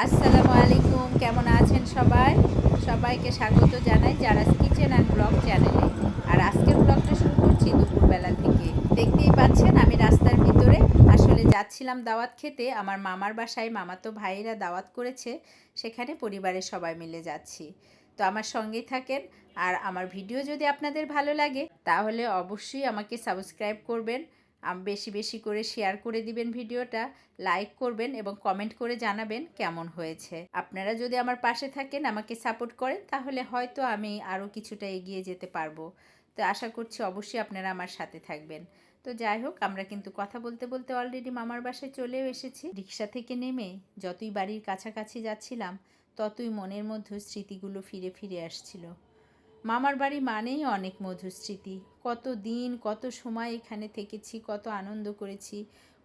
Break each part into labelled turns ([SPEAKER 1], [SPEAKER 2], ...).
[SPEAKER 1] আসসালামু আলাইকুম, কেমন আছেন সবাই? সবাইকে স্বাগত জানাই জারাস কিচেন অ্যান্ড ব্লগ চ্যানেলে। আর আজকের ব্লগটা শুরু করছি দুপুরবেলা থেকে। দেখতেই পাচ্ছেন আমি রাস্তার ভিতরে আসলে যাচ্ছিলাম দাওয়াত খেতে। আমার মামার বাসায় মামাতো ভাইয়েরা দাওয়াত করেছে, সেখানে পরিবারের সবাই মিলে যাচ্ছি। তো আমার সঙ্গেই থাকেন। আর আমার ভিডিও যদি আপনাদের ভালো লাগে তাহলে অবশ্যই আমাকে সাবস্ক্রাইব করবেন, বেশি বেশি করে শেয়ার করে দিবেন ভিডিওটা, লাইক করবেন এবং কমেন্ট করে জানাবেন কেমন হয়েছে। আপনারা যদি আমার পাশে থাকেন, আমাকে সাপোর্ট করেন, তাহলে হয়তো আমি আরও কিছুটা এগিয়ে যেতে পারবো। তো আশা করছি অবশ্যই আপনারা আমার সাথে থাকবেন। তো যাই হোক, আমরা কিন্তু কথা বলতে বলতে অলরেডি মামার বাসায় চলেও এসেছি। রিক্সা থেকে নেমে যতই বাড়ির কাছাকাছি যাচ্ছিলাম, ততই মনের মধ্যে স্মৃতিগুলো ফিরে ফিরে আসছিল। মামার বাড়ি মানেই অনেক মধুর স্মৃতি। কত দিন, কত সময় এখানে থেকেছি, কত আনন্দ করেছি,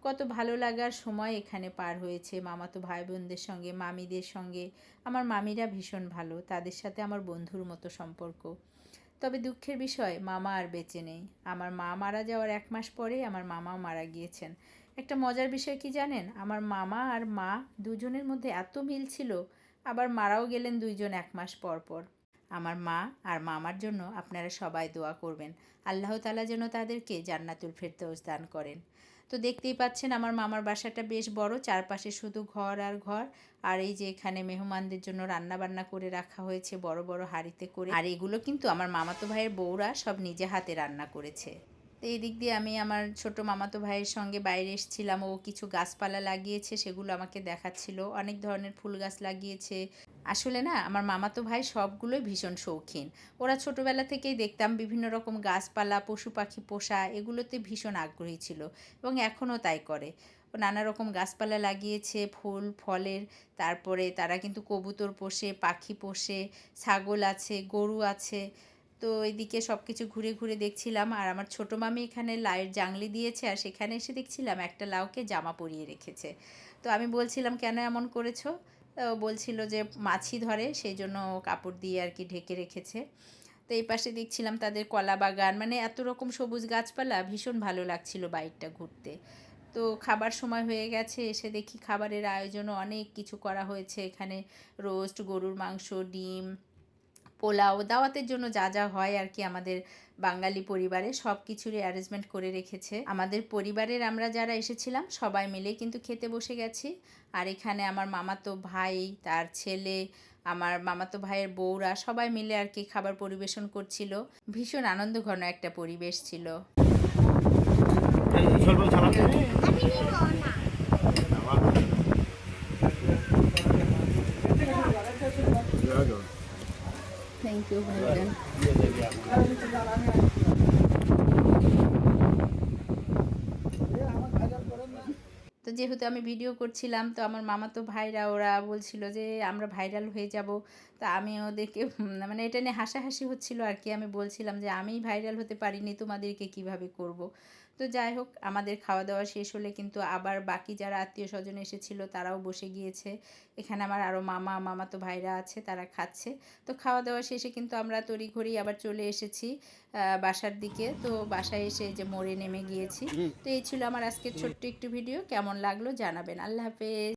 [SPEAKER 1] কত ভালো লাগার সময় এখানে পার হয়েছে মামাতো ভাই বোনদের সঙ্গে, মামিদের সঙ্গে। আমার মামিরা ভীষণ ভালো, তাদের সাথে আমার বন্ধুর মতো সম্পর্ক। তবে দুঃখের বিষয়, মামা আর বেঁচে নেই। আমার মা মারা যাওয়ার 1 মাস পরেই আমার মামাও মারা গিয়েছেন। একটা মজার বিষয় কি জানেন, আমার মামা আর মা দুজনের মধ্যে এত মিল ছিল, আবার মারাও গেলেন দুইজন 1 মাস পর পর। আমার মা আর মামার জন্য আপনারা সবাই দোয়া করবেন, আল্লাহ তাআলা যেন তাদেরকে জান্নাতুল ফেরদৌস দান করেন। তো দেখতেই পাচ্ছেন আমার মামার বাসাটা বেশ বড়, চারপাশে শুধু ঘর আর ঘর। আর এই যে এখানে মেহমানদের জন্য রান্না বান্না করে রাখা হয়েছে বড় বড় হাঁড়িতে করে। আর এগুলো কিন্তু আমার মামাতো ভাইয়ের বউরা সব নিজে হাতে রান্না করেছে। তো এই দিক দিয়ে আমি আমার ছোট মামাতো ভাইয়ের সঙ্গে বাইরে এসেছিলাম। ও কিছু গাছপালা লাগিয়েছে, সেগুলো আমাকে দেখাচ্ছিল। অনেক ধরনের ফুল গাছ লাগিয়েছে। আসলে না, আমার মামাতো ভাই সবগুলোই ভীষণ শৌখিন। ওরা ছোটোবেলা থেকেই দেখতাম বিভিন্ন রকম গাছপালা, পশু পাখি পোষা, এগুলোতে ভীষণ আগ্রহী ছিল এবং এখনও তাই করে। ও নানা রকম গাছপালা লাগিয়েছে, ফুল ফলের। তারপরে তারা কিন্তু কবুতর পোষে, পাখি পোষে, ছাগল আছে, গরু আছে। তো এইদিকে সব কিছু ঘুরে ঘুরে দেখছিলাম। আর আমার ছোটো মামি এখানে লাউয়ের জাংলি দিয়েছে, আর সেখানে এসে দেখছিলাম একটা লাউকে জামা পরিয়ে রেখেছে। তো আমি বলছিলাম, কেন এমন করেছো? ও বলছিল যে মাছি ধরে, সেই জন্য কাপড় দিয়ে আর কি ঢেকে রেখেছে। তো এই পাশে দেখছিলাম তাদের কলা বাগান, মানে এত রকম সবুজ গাছপালা, ভীষণ ভালো লাগছিল বাইকটা ঘুরতে। তো খাবার সময় হয়ে গেছে, এসে দেখি খাবারের আয়োজনও অনেক কিছু করা হয়েছে এখানে। রোস্ট, গরুর মাংস, ডিম, পোলাও, দাওয়াতের জন্য যা যা হয় আর কি আমাদের বাঙালি পরিবারে, সব কিছুরই অ্যারেঞ্জমেন্ট করে রেখেছে। আমাদের পরিবারের আমরা যারা এসেছিলাম সবাই মিলে কিন্তু খেতে বসে গেছি। আর এখানে আমার মামাতো ভাই, তার ছেলে, আমার মামাতো ভাইয়ের বউরা সবাই মিলে আর কি খাবার পরিবেশন করছিল। ভীষণ আনন্দঘন একটা পরিবেশ ছিল। থ্যাংক ইউ ভাইজান। তো যেহেতু আমি ভিডিও করছিলাম, তো আমার মামাতো ভাইরা ওরা বলছিল যে আমরা ভাইরাল হয়ে যাব। তো আমি ওদেরকে মানে এটা নিয়ে হাসাহাসি হচ্ছিল আর কি। আমি বলছিলাম যে আমি ভাইরাল হতে পারিনি, তোমাদেরকে কিভাবে করব। তো যাই হোক, আমাদের খাওয়া দাওয়া শেষ হলে কিন্তু আবার বাকি যারা আত্মীয় স্বজন এসেছিল তারাও বসে গিয়েছে। এখানে আমার আরও মামা মামাতো ভাইরা আছে, তারা খাচ্ছে। তো খাওয়া দাওয়া শেষে কিন্তু আমরা তড়িঘড়ি আবার চলে এসেছি বাসার দিকে। তো বাসায় এসে যে মোড়ে নেমে গিয়েছি। তো এই ছিল আমার আজকের ছোট্ট একটু ভিডিও। কেমন লাগলো জানাবেন। আল্লাহ হাফেজ।